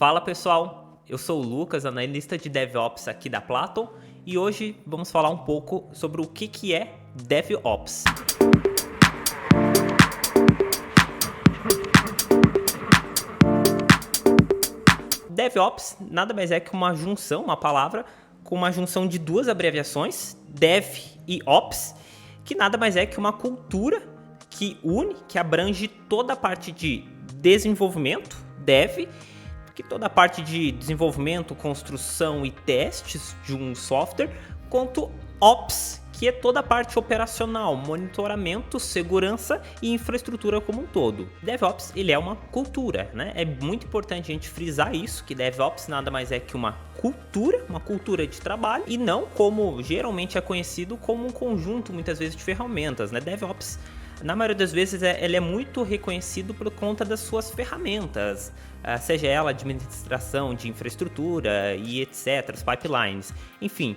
Fala pessoal, eu sou o Lucas, analista de DevOps aqui da Platon, e hoje vamos falar um pouco sobre o que é DevOps. DevOps nada mais é que uma junção, uma palavra com uma junção de duas abreviações, Dev e Ops, que nada mais é que uma cultura que une, que abrange toda a parte de desenvolvimento, Dev, que toda a parte de desenvolvimento, construção e testes de um software, quanto Ops, que é toda a parte operacional, monitoramento, segurança e infraestrutura como um todo. DevOps, ele é uma cultura, né? É muito importante a gente frisar isso, que DevOps nada mais é que uma cultura de trabalho, e não como geralmente é conhecido como um conjunto, muitas vezes, de ferramentas, né? DevOps, na maioria das vezes, ele é muito reconhecido por conta das suas ferramentas, seja ela administração de infraestrutura e etc., os pipelines, enfim.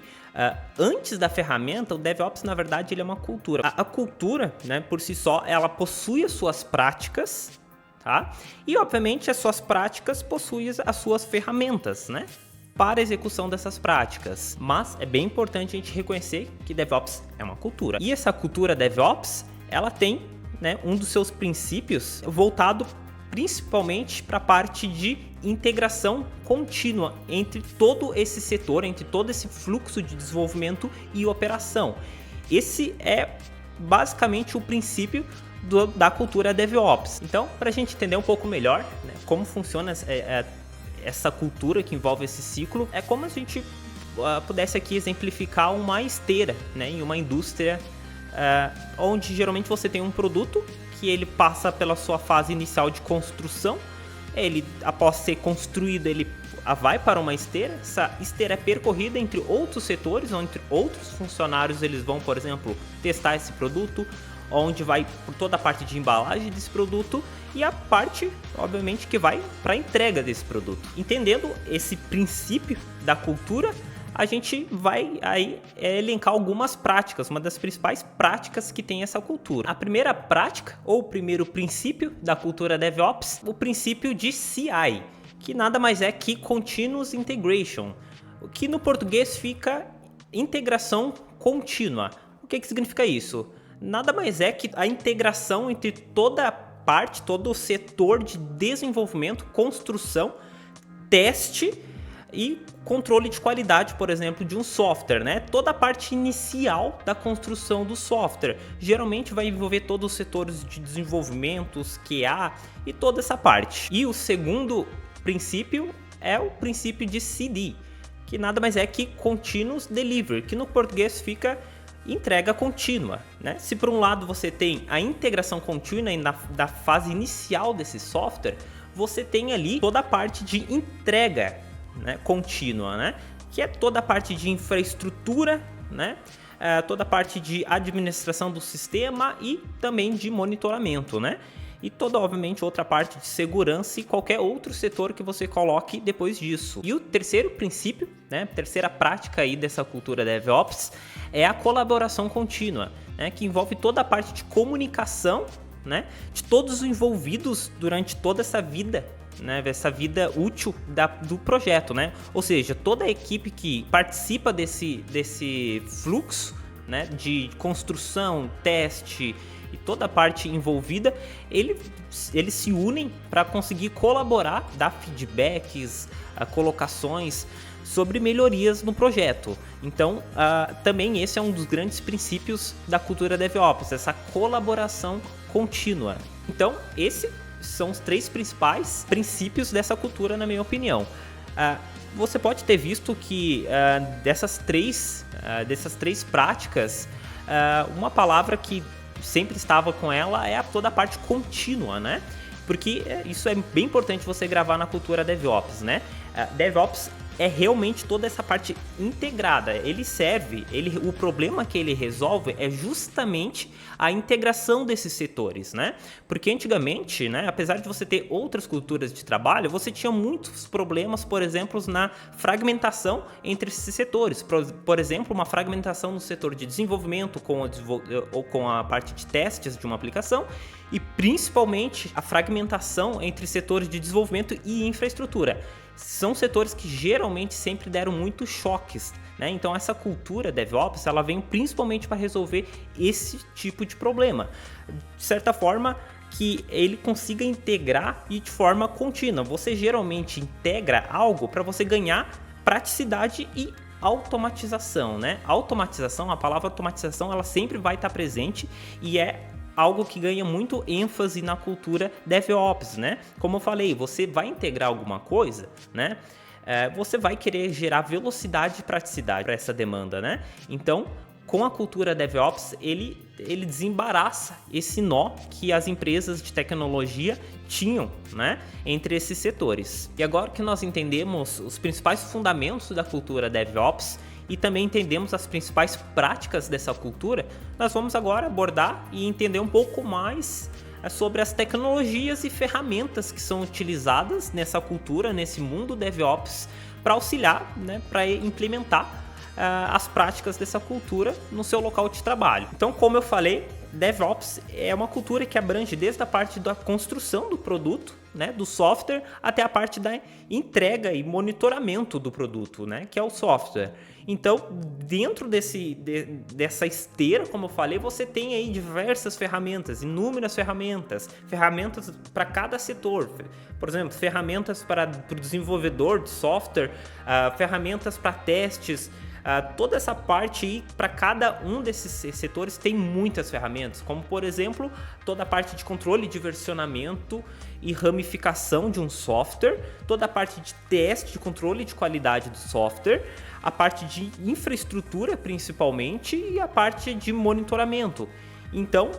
Antes da ferramenta, o DevOps, na verdade, ele é uma cultura. A cultura, né, por si só, ela possui as suas práticas, tá? E, obviamente, as suas práticas possuem as suas ferramentas, né, para a execução dessas práticas. Mas é bem importante a gente reconhecer que DevOps é uma cultura. E essa cultura DevOps, ela tem, né, um dos seus princípios voltado principalmente para a parte de integração contínua entre todo esse setor, entre todo esse fluxo de desenvolvimento e operação. Esse é basicamente o princípio da cultura DevOps. Então, para a gente entender um pouco melhor, né, como funciona essa cultura que envolve esse ciclo, é como se a gente pudesse aqui exemplificar uma esteira, né, em uma indústria onde geralmente você tem um produto que ele passa pela sua fase inicial de construção. Ele, após ser construído, ele vai para uma esteira. Essa esteira é percorrida entre outros setores, ou entre outros funcionários. Eles vão, por exemplo, testar esse produto, onde vai por toda a parte de embalagem desse produto e a parte, obviamente, que vai para a entrega desse produto. Entendendo esse princípio da cultura, a gente vai aí elencar algumas práticas, uma das principais práticas que tem essa cultura. A primeira prática, ou o primeiro princípio da cultura DevOps, o princípio de CI, que nada mais é que Continuous Integration, o que no português fica integração contínua. O que significa isso? Nada mais é que a integração entre toda a parte, todo o setor de desenvolvimento, construção, teste e controle de qualidade, por exemplo, de um software, né? Toda a parte inicial da construção do software geralmente vai envolver todos os setores de desenvolvimento, os QA e toda essa parte. E o segundo princípio é o princípio de CD, que nada mais é que Continuous Delivery, que no português fica entrega contínua, né? Se por um lado você tem a integração contínua da fase inicial desse software, você tem ali toda a parte de entrega, né, contínua, né, que é toda a parte de infraestrutura, né, toda a parte de administração do sistema e também de monitoramento, né, e toda, obviamente, outra parte de segurança e qualquer outro setor que você coloque depois disso. E o terceiro princípio, né, terceira prática aí dessa cultura DevOps é a colaboração contínua, né, que envolve toda a parte de comunicação, né, de todos os envolvidos durante toda essa vida, né, essa vida útil do projeto, né? Ou seja, toda a equipe que participa desse fluxo, né, de construção, teste e toda a parte envolvida, eles se unem para conseguir colaborar, dar feedbacks, colocações sobre melhorias no projeto. Então, também esse é um dos grandes princípios da cultura DevOps, essa colaboração contínua. Então, esse são os três principais princípios dessa cultura, na minha opinião. Você pode ter visto que dessas três práticas, uma palavra que sempre estava com ela é toda a parte contínua, né? Porque isso é bem importante você gravar na cultura DevOps, né? DevOps é realmente toda essa parte integrada. Ele serve, o problema que ele resolve é justamente a integração desses setores, né? Porque antigamente, né, apesar de você ter outras culturas de trabalho, você tinha muitos problemas, por exemplo, na fragmentação entre esses setores. Por exemplo, uma fragmentação no setor de desenvolvimento ou com a parte de testes de uma aplicação, e principalmente a fragmentação entre setores de desenvolvimento e infraestrutura. são setores que geralmente sempre deram muitos choques, né? Então essa cultura DevOps, ela vem principalmente para resolver esse tipo de problema. De certa forma, que ele consiga integrar e de forma contínua. Você geralmente integra algo para você ganhar praticidade e automatização, né? Automatização, a palavra automatização, ela sempre vai estar presente e é algo que ganha muito ênfase na cultura DevOps, né? Como eu falei, você vai integrar alguma coisa, né? Você vai querer gerar velocidade e praticidade para essa demanda, né? Então, com a cultura DevOps, ele desembaraça esse nó que as empresas de tecnologia tinham, né, entre esses setores. E agora que nós entendemos os principais fundamentos da cultura DevOps e também entendemos as principais práticas dessa cultura, nós vamos agora abordar e entender um pouco mais sobre as tecnologias e ferramentas que são utilizadas nessa cultura, nesse mundo DevOps, para auxiliar, né, para implementar as práticas dessa cultura no seu local de trabalho. Então, como eu falei, DevOps é uma cultura que abrange desde a parte da construção do produto, né, do software, até a parte da entrega e monitoramento do produto, né, que é o software. Então, dentro dessa esteira, como eu falei, você tem aí diversas ferramentas, inúmeras ferramentas para cada setor. Por exemplo, ferramentas para o desenvolvedor de software, ferramentas para testes. Toda essa parte aí, para cada um desses setores tem muitas ferramentas, como por exemplo, toda a parte de controle de versionamento e ramificação de um software, toda a parte de teste, de controle de qualidade do software, a parte de infraestrutura principalmente e a parte de monitoramento. Então,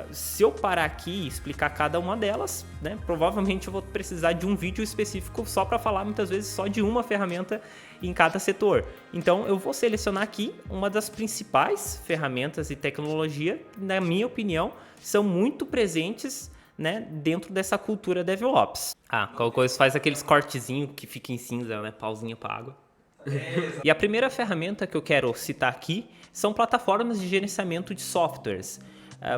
se eu parar aqui e explicar cada uma delas, né, provavelmente eu vou precisar de um vídeo específico só para falar muitas vezes só de uma ferramenta em cada setor. Então eu vou selecionar aqui uma das principais ferramentas e tecnologia, na minha opinião, são muito presentes, né, dentro dessa cultura DevOps. Qualquer coisa faz aqueles cortezinhos que fica em cinza, né, pauzinha para água. E a primeira ferramenta que eu quero citar aqui são plataformas de gerenciamento de softwares.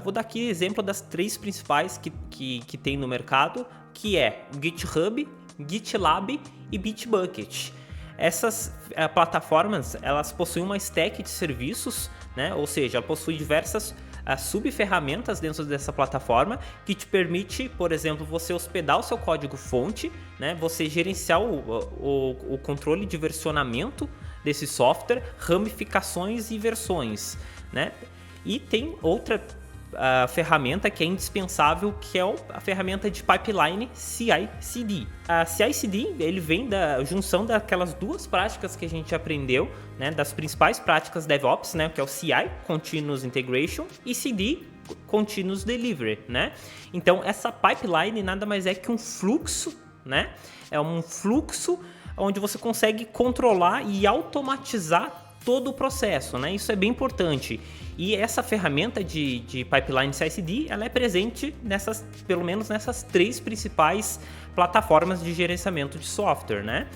Vou dar aqui exemplo das 3 principais que tem no mercado, que é o GitHub, GitLab e Bitbucket. Essas plataformas, elas possuem uma stack de serviços, né? Ou seja, ela possui diversas subferramentas dentro dessa plataforma que te permite, por exemplo, você hospedar o seu código-fonte, né? Você gerenciar o controle de versionamento desse software, ramificações e versões, né? E tem outra ferramenta que é indispensável, que é a ferramenta de pipeline CI/CD. A CI/CD, ele vem da junção daquelas 2 práticas que a gente aprendeu, né, das principais práticas DevOps, né, que é o CI, Continuous Integration, e CD, Continuous Delivery, né? Então, essa pipeline nada mais é que um fluxo, né? É um fluxo onde você consegue controlar e automatizar todo o processo, né? Isso é bem importante. E essa ferramenta de pipeline CI/CD, ela é presente pelo menos nessas 3 principais plataformas de gerenciamento de software, né?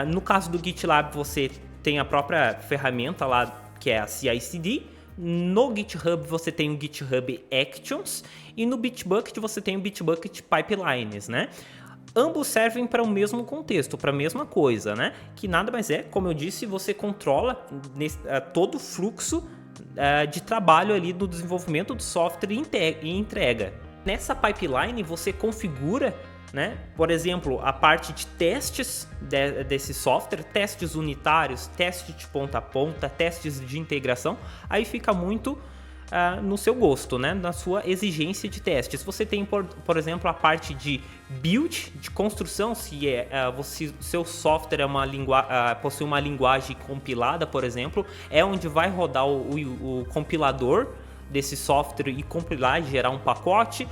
No caso do GitLab, você tem a própria ferramenta lá, que é a CI/CD. No GitHub você tem o GitHub Actions e no Bitbucket você tem o Bitbucket Pipelines, né? Ambos servem para o mesmo contexto, para a mesma coisa, né? Que nada mais é, como eu disse, você controla todo o fluxo de trabalho ali do desenvolvimento do software e entrega. Nessa pipeline você configura, né, por exemplo, a parte de testes desse software, testes unitários, testes de ponta a ponta, testes de integração. Aí fica muito no seu gosto, né, na sua exigência de testes. Você tem, por exemplo, a parte de build, de construção, se seu software possui uma linguagem compilada, por exemplo, é onde vai rodar o compilador desse software e compilar e gerar um pacote.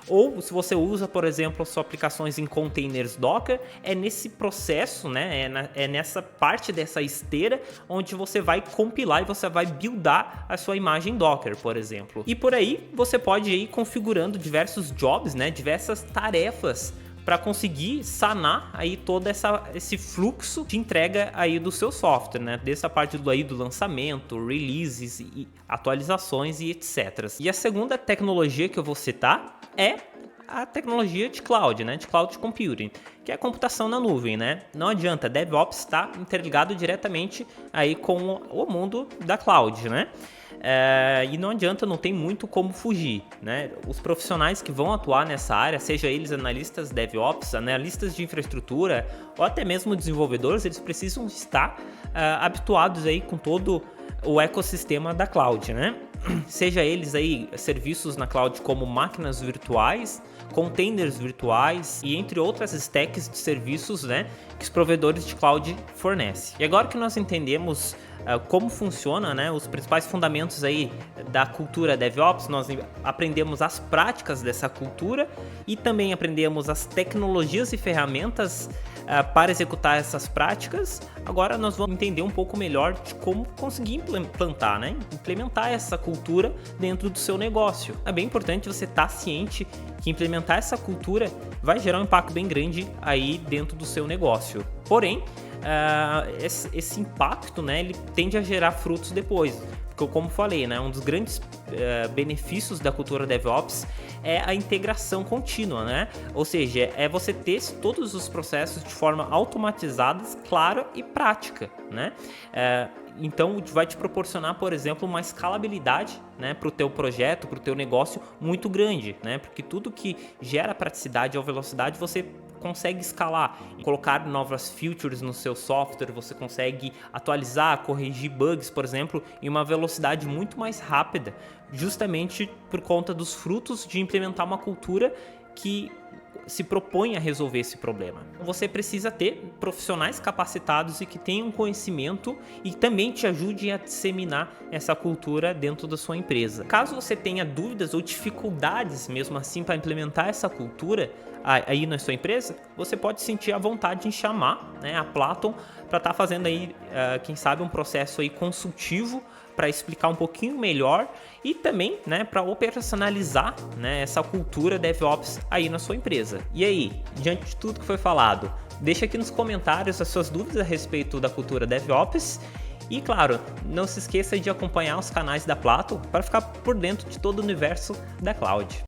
Ou se você usa, por exemplo, suas aplicações em containers Docker, é nesse processo, né, é nessa parte dessa esteira onde você vai compilar e você vai buildar a sua imagem Docker, por exemplo. E por aí você pode ir configurando diversos jobs, né, diversas tarefas para conseguir sanar aí todo esse fluxo de entrega aí do seu software, né? Dessa parte do lançamento, releases e atualizações e etc. E a segunda tecnologia que eu vou citar é a tecnologia de cloud, né, de cloud computing, que é a computação na nuvem, né? Não adianta, DevOps está interligado diretamente aí com o mundo da cloud, né? E não adianta, não tem muito como fugir, né? Os profissionais que vão atuar nessa área, seja eles analistas DevOps, analistas de infraestrutura ou até mesmo desenvolvedores, eles precisam estar habituados aí com todo o ecossistema da cloud, né? Seja eles aí serviços na cloud como máquinas virtuais, containers virtuais e entre outras stacks de serviços, né, que os provedores de cloud fornecem. E agora que nós entendemos como funciona, né, os principais fundamentos aí da cultura DevOps, nós aprendemos as práticas dessa cultura e também aprendemos as tecnologias e ferramentas para executar essas práticas. Agora nós vamos entender um pouco melhor de como conseguir implementar essa cultura dentro do seu negócio. É bem importante você estar ciente que implementar essa cultura vai gerar um impacto bem grande aí dentro do seu negócio. Porém, esse impacto, né, ele tende a gerar frutos depois. Porque, como falei, né, um dos grandes benefícios da cultura DevOps é a integração contínua, né? Ou seja, é você ter todos os processos de forma automatizada, clara e prática, né? Então, vai te proporcionar, por exemplo, uma escalabilidade, né, para o teu projeto, para o teu negócio muito grande, né? Porque tudo que gera praticidade ou velocidade, você consegue escalar, colocar novas features no seu software, você consegue atualizar, corrigir bugs, por exemplo, em uma velocidade muito mais rápida, justamente por conta dos frutos de implementar uma cultura que se propõe a resolver esse problema. Você precisa ter profissionais capacitados e que tenham conhecimento e também te ajudem a disseminar essa cultura dentro da sua empresa. Caso você tenha dúvidas ou dificuldades mesmo assim para implementar essa cultura aí na sua empresa, você pode sentir a vontade em chamar, né, a Platon para estar fazendo aí, quem sabe, um processo aí consultivo para explicar um pouquinho melhor e também, né, para operacionalizar, né, essa cultura DevOps aí na sua empresa. E aí, diante de tudo que foi falado, deixa aqui nos comentários as suas dúvidas a respeito da cultura DevOps. E claro, não se esqueça de acompanhar os canais da Platon para ficar por dentro de todo o universo da cloud.